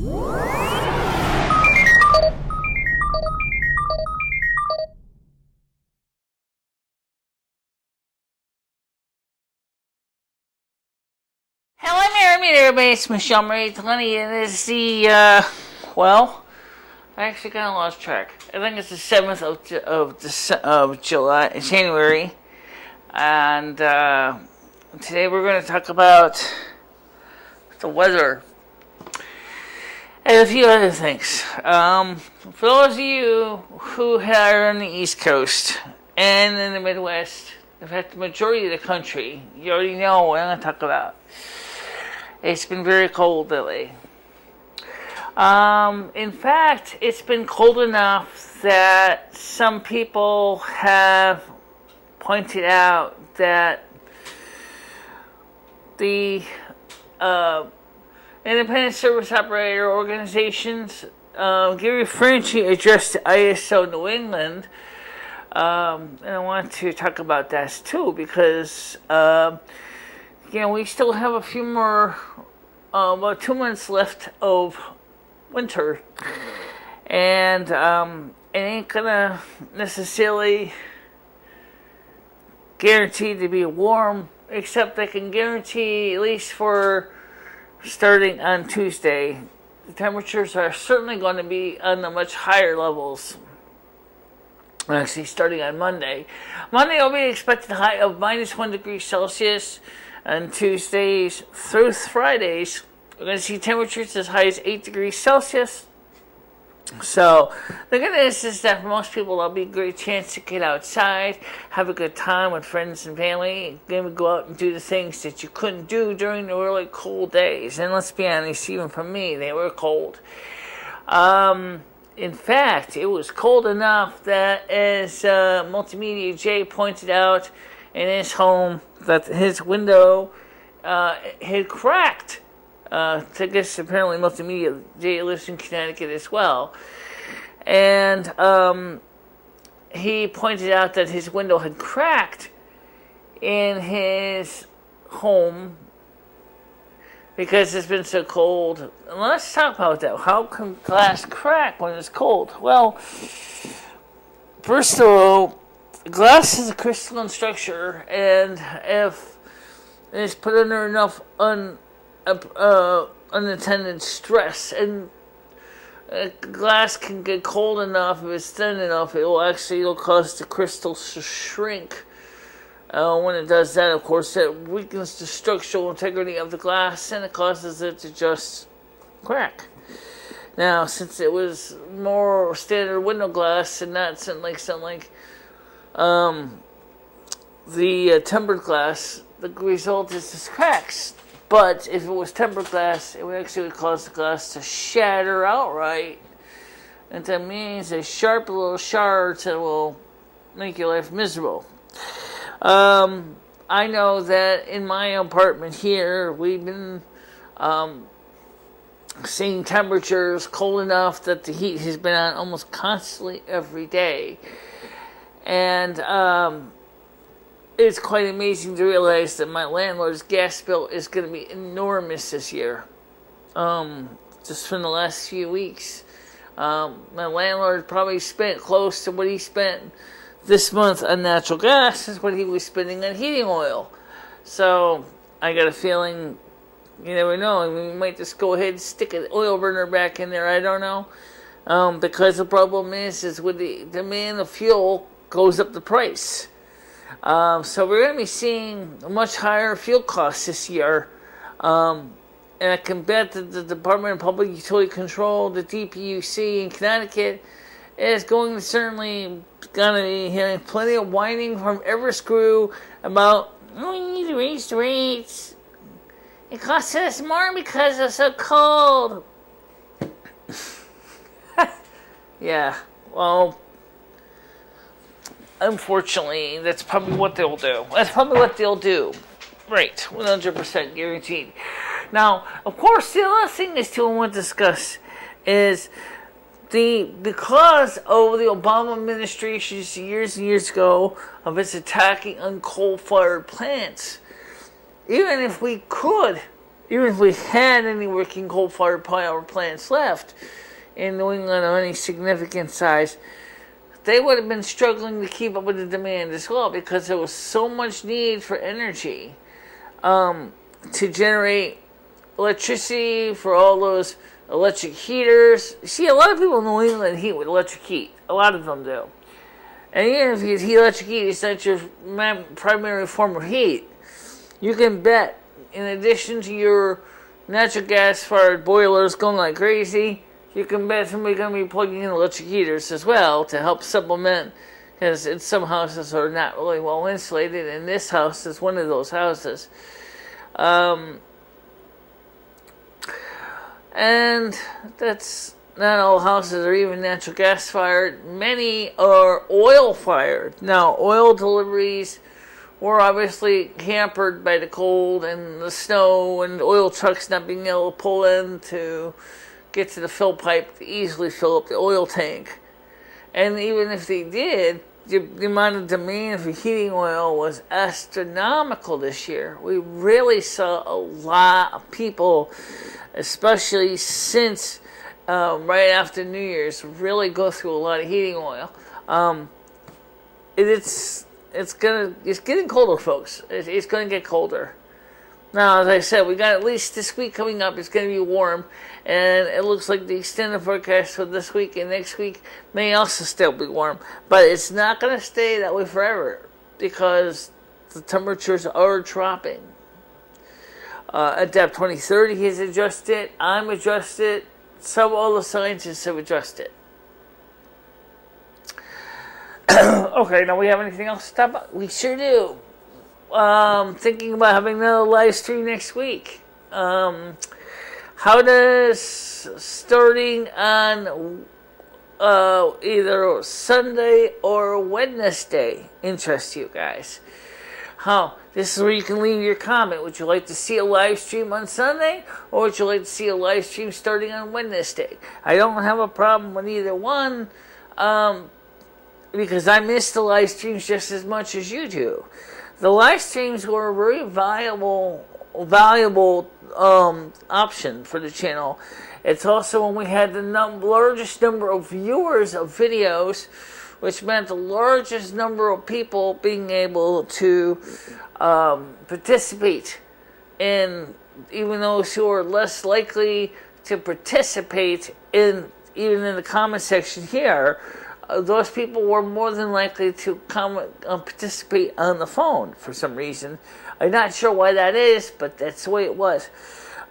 Everybody, it's MicheleMarieDalene, and it's the, I actually kind of lost track. I think it's the 7th of January, and today we're going to talk about the weather and a few other things. For those of you who are on the East Coast and in the Midwest, in fact the majority of the country, you already know what I'm going to talk about. It's been very cold lately. In fact, it's been cold enough that some people have pointed out that the independent service operator organizations, Gary Franchi addressed ISO New England, and I want to talk about that too because we still have a few more, about 2 months left of winter, and it ain't gonna necessarily guarantee to be warm, except I can guarantee, at least for starting on Tuesday, the temperatures are certainly going to be on the much higher levels. Actually, starting on Monday. Monday will be expected high of -1 degree Celsius. On Tuesdays through Fridays, we're going to see temperatures as high as 8 degrees Celsius. So, the good news is that for most people, that'll be a great chance to get outside, have a good time with friends and family, maybe go out and do the things that you couldn't do during the really cold days. And let's be honest, even for me, they were cold. In fact, it was cold enough that, as Multimedia Jay pointed out in his home, that his window had cracked. I guess apparently Multimedia Jay lives in Connecticut as well. And he pointed out that his window had cracked in his home because it's been so cold. And let's talk about that. How can glass crack when it's cold? Well, first of all, glass is a crystalline structure, and if it's put under enough unattended stress, and glass can get cold enough, if it's thin enough, it'll cause the crystals to shrink. When it does that, of course, it weakens the structural integrity of the glass, and it causes it to just crack. Now, since it was more standard window glass and not something like the tempered glass, the result is just cracks. But if it was tempered glass, it would actually cause the glass to shatter outright. And that means a sharp little shards that will make your life miserable. I know that in my apartment here, we've been seeing temperatures cold enough that the heat has been on almost constantly every day. And it's quite amazing to realize that my landlord's gas bill is going to be enormous this year. Just from the last few weeks. My landlord probably spent close to what he spent this month on natural gas is what he was spending on heating oil. So I got a feeling, you never know, we might just go ahead and stick an oil burner back in there. I don't know. Because the problem is with the demand of fuel goes up the price. So we're going to be seeing much higher fuel costs this year. And I can bet that the Department of Public Utility Control, the DPUC in Connecticut, is certainly going to be hearing plenty of whining from every screw about, we need to raise the rates. It costs us more because it's so cold. Yeah, well, unfortunately, that's probably what they'll do. Right, 100% guaranteed. Now, of course, the other thing I still want to discuss is because of the Obama administration's years and years ago of its attacking on coal-fired plants. Even if we could even if we had any working coal-fired power plants left in New England of any significant size, they would have been struggling to keep up with the demand as well, because there was so much need for energy to generate electricity for all those electric heaters. See, a lot of people in New England heat with electric heat. A lot of them do. And even if you heat electric heat, it's not your primary form of heat. You can bet, in addition to your natural gas-fired boilers going like crazy, you can bet somebody's going to be plugging in electric heaters as well to help supplement, because some houses are not really well insulated, and this house is one of those houses. And that's not all houses are even natural gas fired. Many are oil fired. Now, oil deliveries were obviously hampered by the cold and the snow and oil trucks not being able to pull in to get to the fill pipe to easily fill up the oil tank. And even if they did, the amount of demand for heating oil was astronomical this year. We really saw a lot of people, especially since right after New Year's, really go through a lot of heating oil. It's getting colder, folks. It's going to get colder. Now, as I said, we got at least this week coming up. It's going to be warm, and it looks like the extended forecast for this week and next week may also still be warm. But it's not going to stay that way forever, because the temperatures are dropping. Adapt 2030 has adjusted. I'm adjusted. All the scientists have adjusted. Okay, now we have anything else to talk about? We sure do. Thinking about having another live stream next week. How does starting on either Sunday or Wednesday interest you guys? This is where you can leave your comment. Would you like to see a live stream on Sunday, or would you like to see a live stream starting on Wednesday? I don't have a problem with either one, because I miss the live streams just as much as you do. The live streams were a very valuable option for the channel. It's also when we had the largest number of viewers of videos, which meant the largest number of people being able to participate in, even those who are less likely to participate in, even in the comment section here, those people were more than likely to come participate on the phone for some reason. I'm not sure why that is, but that's the way it was.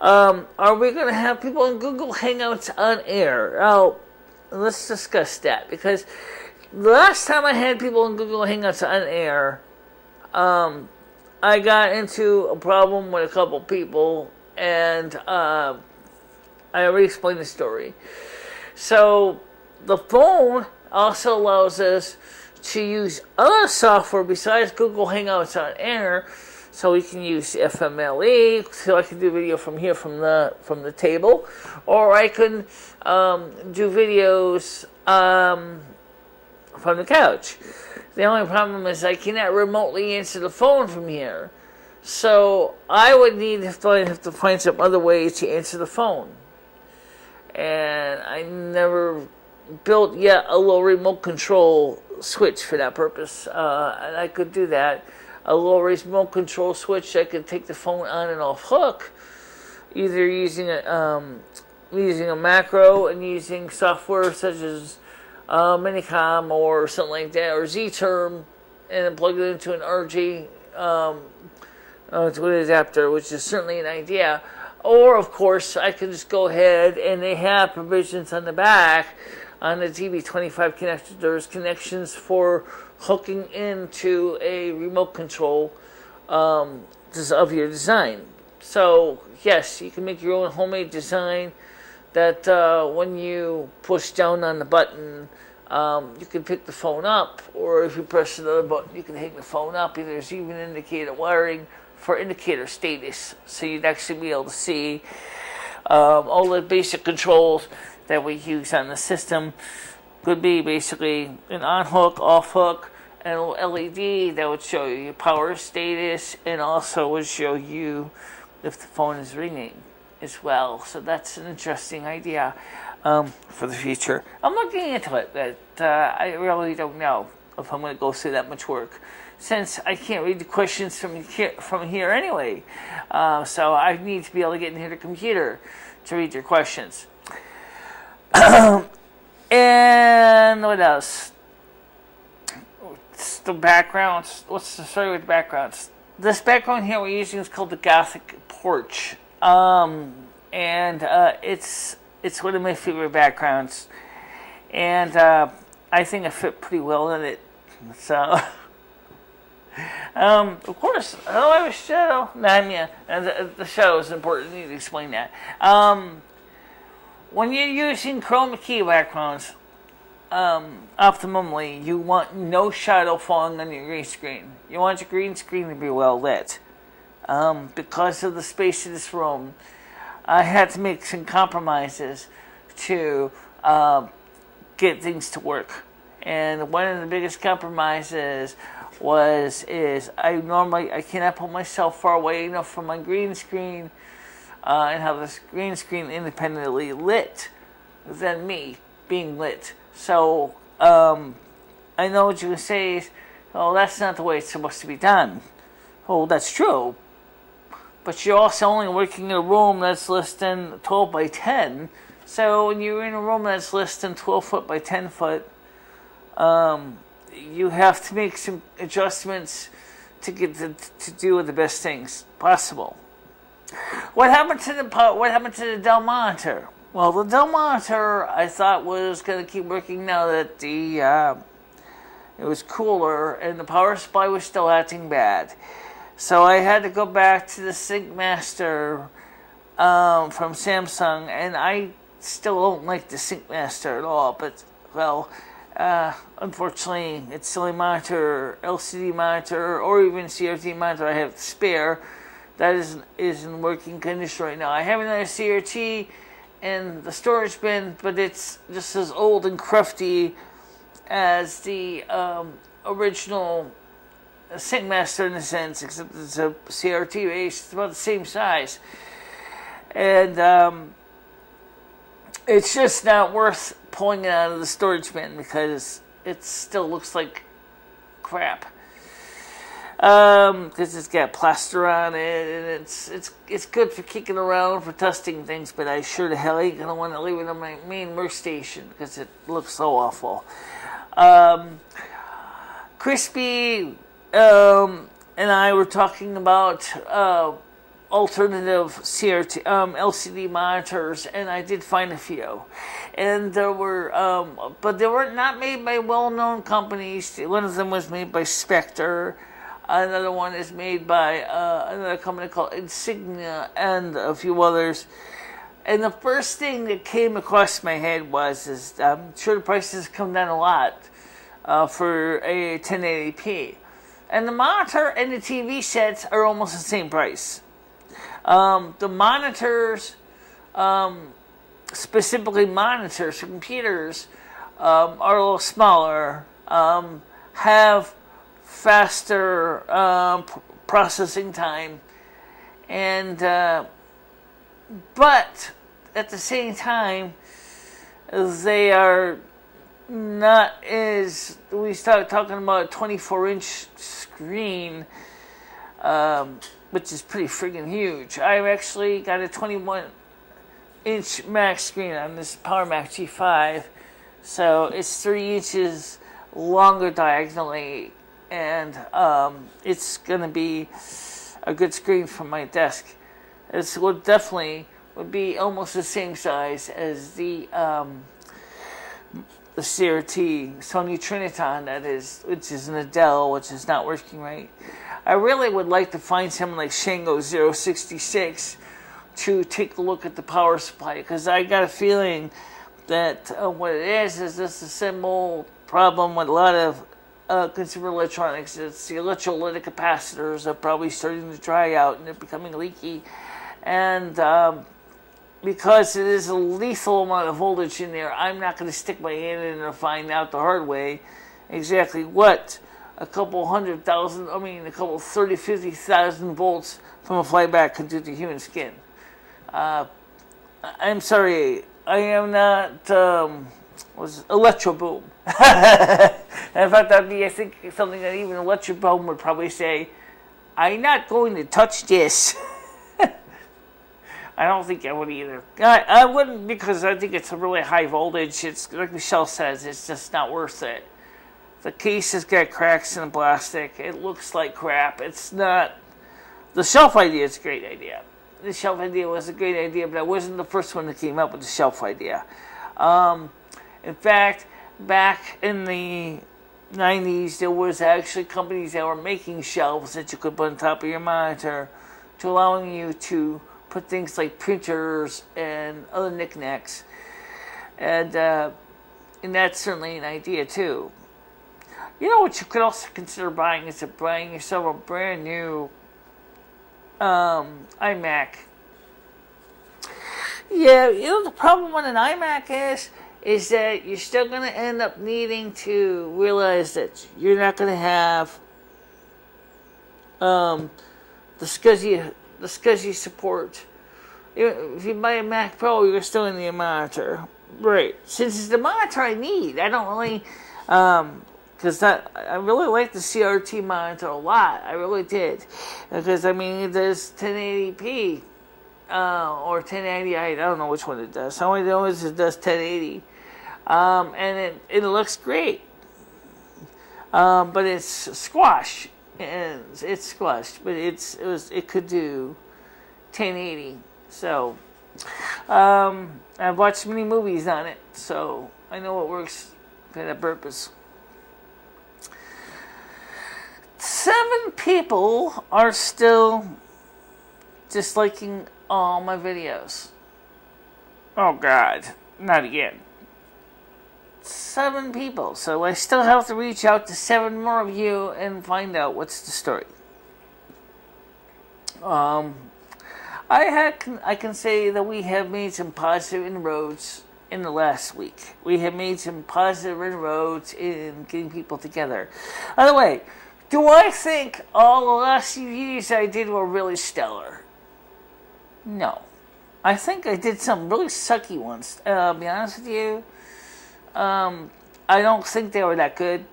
Are we going to have people in Google Hangouts on air? Oh, let's discuss that, because the last time I had people in Google Hangouts on air, I got into a problem with a couple people, and I already explained the story. So the phone also allows us to use other software besides Google Hangouts on air. So we can use FMLE, so I can do video from here from the table, or I can do videos from the couch. The only problem is I cannot remotely answer the phone from here. So I would have to find some other ways to answer the phone. And I never built yet a little remote control switch for that purpose. And I could do that. A little remote control switch, I could take the phone on and off hook, either using a macro and using software such as Minicom or something like that, or Z-Term, and then plug it into an RG to an adapter, which is certainly an idea. Or, of course, I can just go ahead, and they have provisions on the back on the DB25 connector. There's connections for hooking into a remote control of your design. So, yes, you can make your own homemade design that when you push down on the button, you can pick the phone up, or if you press another button, you can hang the phone up. There's even indicator wiring for indicator status, so you'd actually be able to see all the basic controls that we use on the system. Could be basically an on hook, off hook, and a LED that would show you your power status, and also would show you if the phone is ringing as well. So that's an interesting idea for the future. I'm looking into it, but I really don't know if I'm going to go through that much work, since I can't read the questions from here anyway. So I need to be able to get into the computer to read your questions. And what else? The backgrounds. What's the story with backgrounds? This background here we're using is called the Gothic Porch, and it's one of my favorite backgrounds, and I think I fit pretty well in it. So, of course, I don't have a shadow. The shadow is important. I need to explain that. When you're using chroma key backgrounds, optimally, you want no shadow falling on your green screen. You want your green screen to be well lit. Because of the space in this room, I had to make some compromises to get things to work. And one of the biggest compromises is I cannot put myself far away enough from my green screen and have this green screen independently lit than me being lit. So I know what you can say is, oh, that's not the way it's supposed to be done. Oh, that's true. But you're also only working in a room that's less than 12 by 10. So when you're in a room that's less than 12 foot by 10 foot, you have to make some adjustments to get to do the best things possible. What happened to the Dell monitor? Well, the Dell monitor I thought was going to keep working now that it was cooler and the power supply was still acting bad. So I had to go back to the SyncMaster from Samsung, and I still don't like the SyncMaster at all. But unfortunately, it's silly monitor, LCD monitor, or even CRT monitor I have to spare. That is in working condition right now. I have another CRT in the storage bin, but it's just as old and crufty as the original SyncMaster in a sense, except it's a CRT base. It's about the same size. And it's just not worth pulling it out of the storage bin because it still looks like crap. Because it's got plaster on it, and it's good for kicking around, for testing things, but I sure the hell ain't gonna want to leave it on my main workstation because it looks so awful. Crispy and I were talking about alternative CRT LCD monitors, and I did find a few, and there were, but they were not made by well-known companies. One of them was made by Spectre. Another one is made by another company called Insignia and a few others. And the first thing that came across my head was I'm sure the prices come down a lot for a 1080p. And the monitor and the TV sets are almost the same price. The monitors, specifically monitors for computers, are a little smaller, have faster processing time, and but at the same time they are not as, we start talking about a 24-inch screen, which is pretty friggin' huge. I've actually got a 21-inch Mac screen on this Power Mac G5, so it's 3 inches longer diagonally, and it's going to be a good screen for my desk. It would definitely be almost the same size as the CRT Sony Triniton, that is, which is an Adele, which is not working right. I really would like to find someone like Shango 066 to take a look at the power supply, because I got a feeling that what it is this a simple problem with a lot of consumer electronics. It's the electrolytic capacitors are probably starting to dry out and they're becoming leaky, and because it is a lethal amount of voltage in there, I'm not going to stick my hand in and find out the hard way exactly what a couple 50,000 volts from a flyback can do to human skin. I'm sorry, I am not Electro Boom. In fact, that'd be, I think, something that even Electro Boom would probably say, I'm not going to touch this. I don't think I would either. I wouldn't, because I think it's a really high voltage. It's like Michelle says, it's just not worth it. The case has got cracks in the plastic. It looks like crap. It's not. The shelf idea is a great idea. The shelf idea was a great idea, but I wasn't the first one that came up with the shelf idea. In fact, back in the 90s, there was actually companies that were making shelves that you could put on top of your monitor to allowing you to put things like printers and other knickknacks. And that's certainly an idea, too. You know what you could also consider buying is buying yourself a brand new iMac. Yeah, you know the problem with an iMac is that you're still going to end up needing to realize that you're not going to have the SCSI support. If you buy a Mac Pro, you're still in the monitor. Right. Since it's the monitor I need, I don't really... because I really like the CRT monitor a lot. I really did. Because, I mean, it does 1080p or 1080i. I don't know which one it does. All I know is it does 1080. And it looks great. But it's squash. And it's squashed. But it could do 1080. So, I've watched many movies on it. So, I know it works for that purpose. 7 people are still disliking all my videos. Oh God, not again. 7 people. So I still have to reach out to 7 more of you and find out what's the story. I can say that we have made some positive inroads in the last week. We have made some positive inroads in getting people together. By the way, do I think all the last few videos I did were really stellar? No. I think I did some really sucky ones. I'll be honest with you. I don't think they were that good.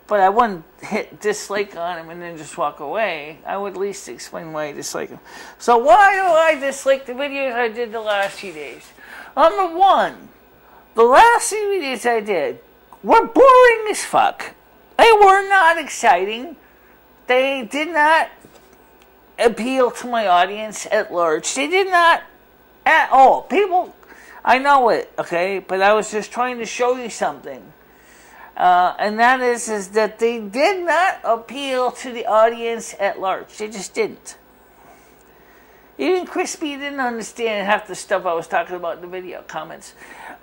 But I wouldn't hit dislike on them and then just walk away. I would at least explain why I dislike them. So why do I dislike the videos I did the last few days? Number 1, the last few videos I did were boring as fuck. They were not exciting. They did not appeal to my audience at large. They did not at all. People, I know it, okay? But I was just trying to show you something. And that is that they did not appeal to the audience at large. They just didn't. Even Crispy didn't understand half the stuff I was talking about in the video comments.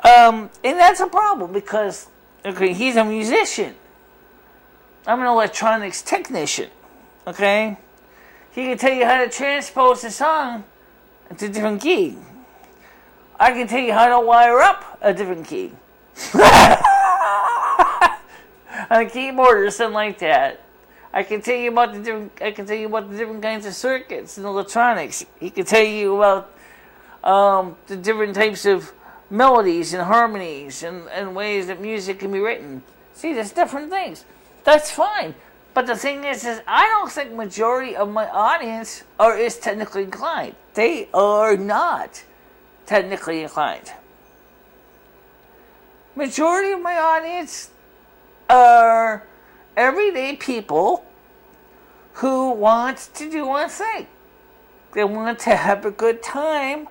And that's a problem because, okay, he's a musician. I'm an electronics technician, okay? He can tell you how to transpose a song to a different key. I can tell you how to wire up a different key. On a keyboard or something like that. I can tell you about the different kinds of circuits and electronics. He can tell you about the different types of melodies and harmonies and ways that music can be written. See, there's different things. That's fine. But the thing is I don't think majority of my audience is technically inclined. They are not technically inclined. Majority of my audience are everyday people who want to do one thing. They want to have a good time.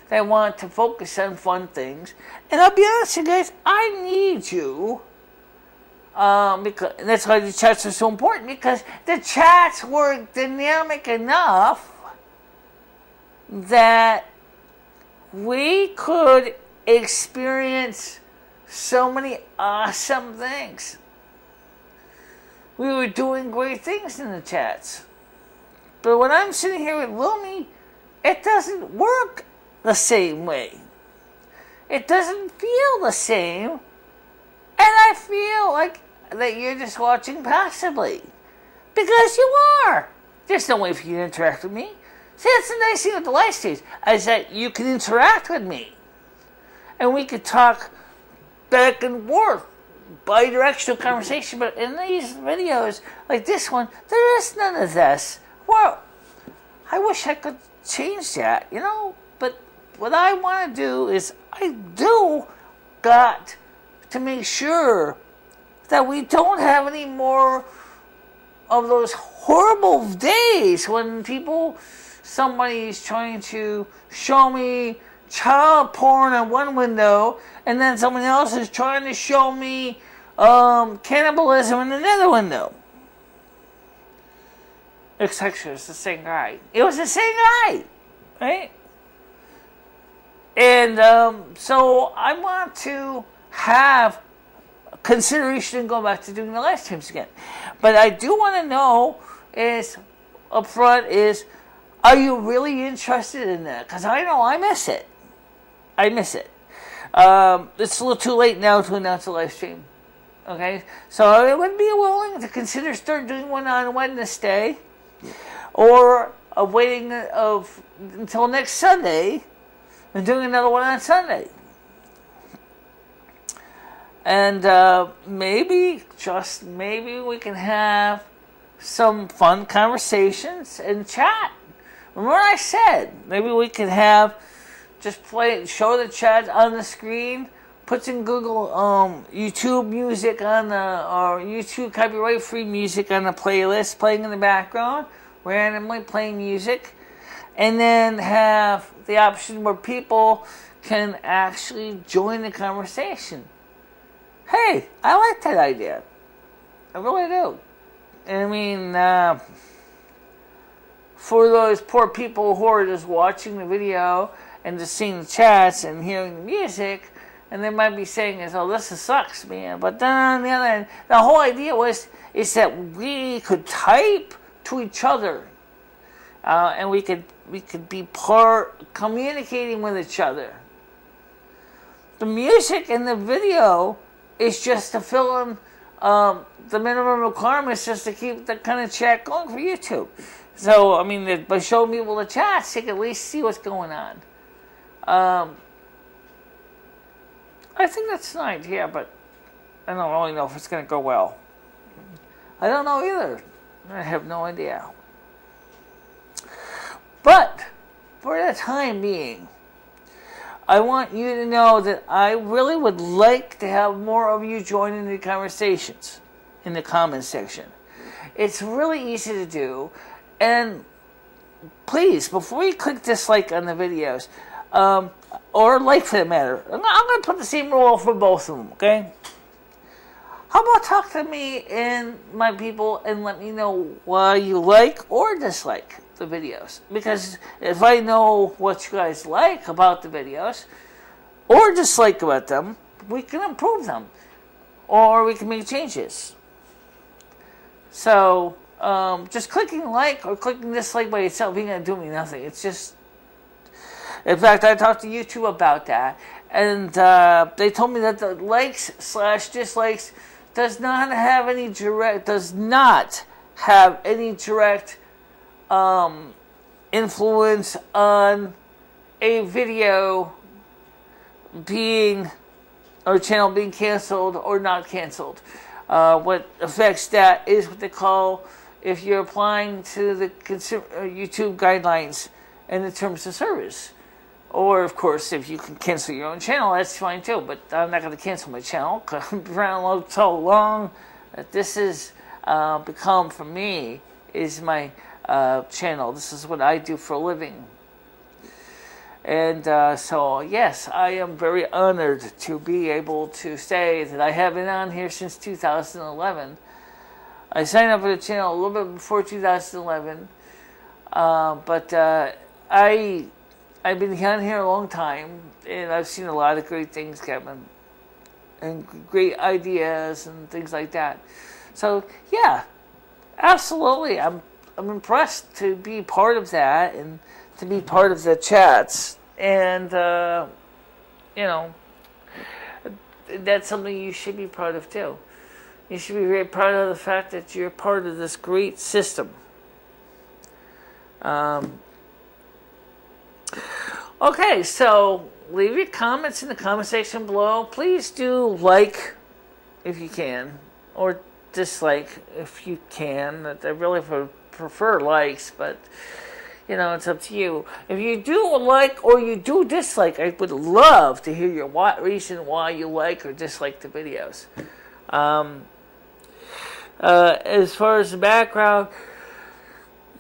They want to focus on fun things. And I'll be honest with you guys, I need you. Because that's why the chats are so important, because the chats were dynamic enough that we could experience so many awesome things. We were doing great things in the chats. But when I'm sitting here with Lumi, it doesn't work the same way. It doesn't feel the same. And I feel like that you're just watching passively. Because you are. There's no way for you to interact with me. See, that's the nice thing with the live streams, is that you can interact with me. And we could talk back and forth, bi-directional conversation. But in these videos, like this one, there is none of this. Well, I wish I could change that, you know? But what I want to do is, I do got to make sure that we don't have any more of those horrible days when somebody's trying to show me child porn in one window, and then someone else is trying to show me cannibalism in another window. Etc. It's the same guy. It was the same guy, right? And so I want to have consideration and go back to doing the live streams again. But I do want to know up front are you really interested in that? Because I know I miss it. It's a little too late now to announce a live stream. Okay? So I would be willing to consider start doing one on Wednesday, or waiting until next Sunday and doing another one on Sunday. And maybe we can have some fun conversations and chat. Remember what I said? Maybe we could show the chat on the screen, put some Google YouTube music or YouTube copyright-free music on the playlist playing in the background, randomly playing music, and then have the option where people can actually join the conversation. Hey, I like that idea. I really do. I mean, for those poor people who are just watching the video and just seeing the chats and hearing the music, and they might be saying, "Oh, this sucks, man." But then on the other end, the whole idea is that we could type to each other, and we could be communicating with each other. The music and the video is just to fill in the minimum requirements, just to keep the kind of chat going for YouTube. So, I mean, by showing people the chats, they can at least see what's going on. I think that's an idea, but I don't really know if it's going to go well. I don't know either. I have no idea. But, for the time being, I want you to know that I really would like to have more of you join in the conversations in the comments section. It's really easy to do. And please, before you click dislike on the videos, or like for that matter, I'm going to put the same rule for both of them, okay? How about talk to me and my people and let me know why you like or dislike the videos. Because if I know what you guys like about the videos or dislike about them, we can improve them or we can make changes. So just clicking like or clicking dislike by itself ain't going to do me nothing. It's just, in fact, I talked to YouTube about that, and they told me that the likes/dislikes does not have any direct influence on a video being or channel being canceled or not canceled. What affects that is what they call, if you're applying to the YouTube guidelines and the terms of service. Or, of course, if you can cancel your own channel, that's fine too. But I'm not going to cancel my channel because I've been around so long that this has become, for me, is my channel. This is what I do for a living. And so, yes, I am very honored to be able to say that I have been on here since 2011. I signed up for the channel a little bit before 2011. But I've been on here a long time, and I've seen a lot of great things happen, and great ideas and things like that. So, yeah, absolutely, I'm impressed to be part of that and to be part of the chats, and you know, that's something you should be part of too. You should be very proud of the fact that you're part of this great system. Okay, so leave your comments in the comment section below. Please do like if you can, or dislike if you can. I really prefer likes, but it's up to you. If you do like or you do dislike, I would love to hear your reason why you like or dislike the videos. As far as the background,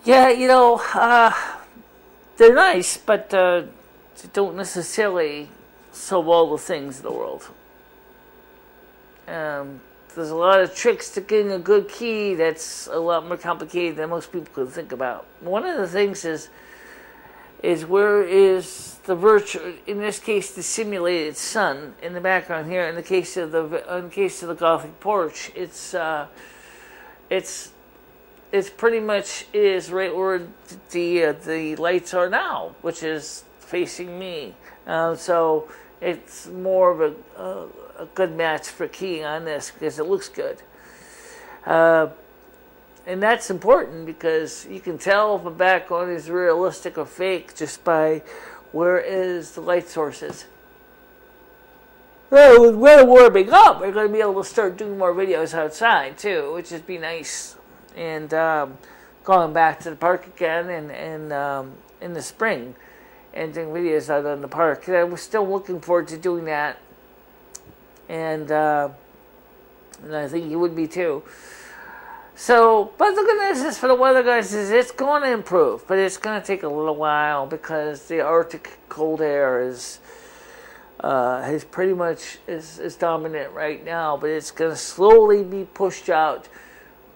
yeah, they're nice, but they don't necessarily solve all the things in the world. There's a lot of tricks to getting a good key that's a lot more complicated than most people could think about. One of the things is where is the virtual, in this case, the simulated sun in the background here. In the case of the Gothic porch, it's pretty much is right where the lights are now, which is facing me. So it's more of a good match for keying on this because it looks good. And that's important because you can tell if a background is realistic or fake just by where is the light sources. Well, with weather warming up, we're going to be able to start doing more videos outside too, which would be nice. And going back to the park again and in the spring and doing videos out in the park. I was still looking forward to doing that. And I think you would be too. So, but the good news is for the weather, guys, is it's going to improve, but it's going to take a little while because the Arctic cold air is pretty much is dominant right now, but it's going to slowly be pushed out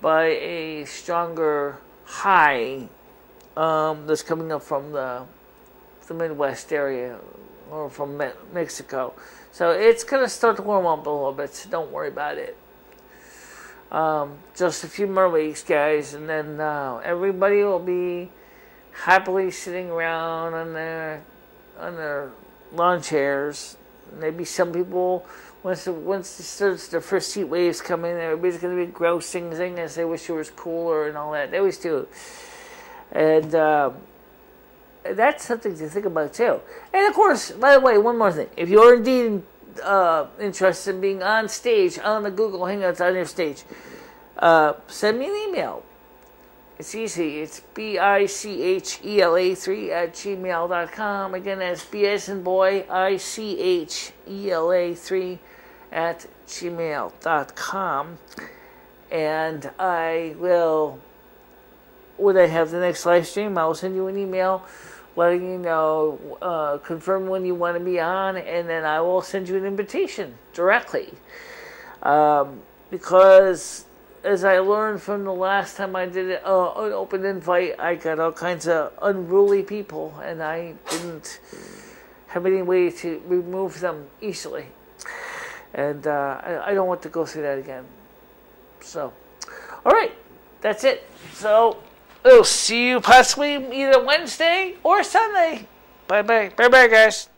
by a stronger high that's coming up from the Midwest area or from Mexico. So it's going to start to warm up a little bit, so don't worry about it. Just a few more weeks, guys, and then everybody will be happily sitting around on their lawn chairs. Maybe some people, once the first heat waves come in, everybody's going to be grousing, as they wish it was cooler and all that. They always do. And that's something to think about too. And of course, by the way, one more thing. If you're indeed interested in being on stage, on the Google Hangouts on your stage, send me an email. It's easy. It's bichelA3@gmail.com. Again, that's B as in boy, ICHELA3@gmail.com. And I will, when I have the next live stream, I will send you an email letting you know, confirm when you want to be on, and then I will send you an invitation directly. Because as I learned from the last time I did an open invite, I got all kinds of unruly people, and I didn't have any way to remove them easily. And I don't want to go through that again. So, all right, that's it. So, we'll see you possibly either Wednesday or Sunday. Bye-bye. Bye-bye, guys.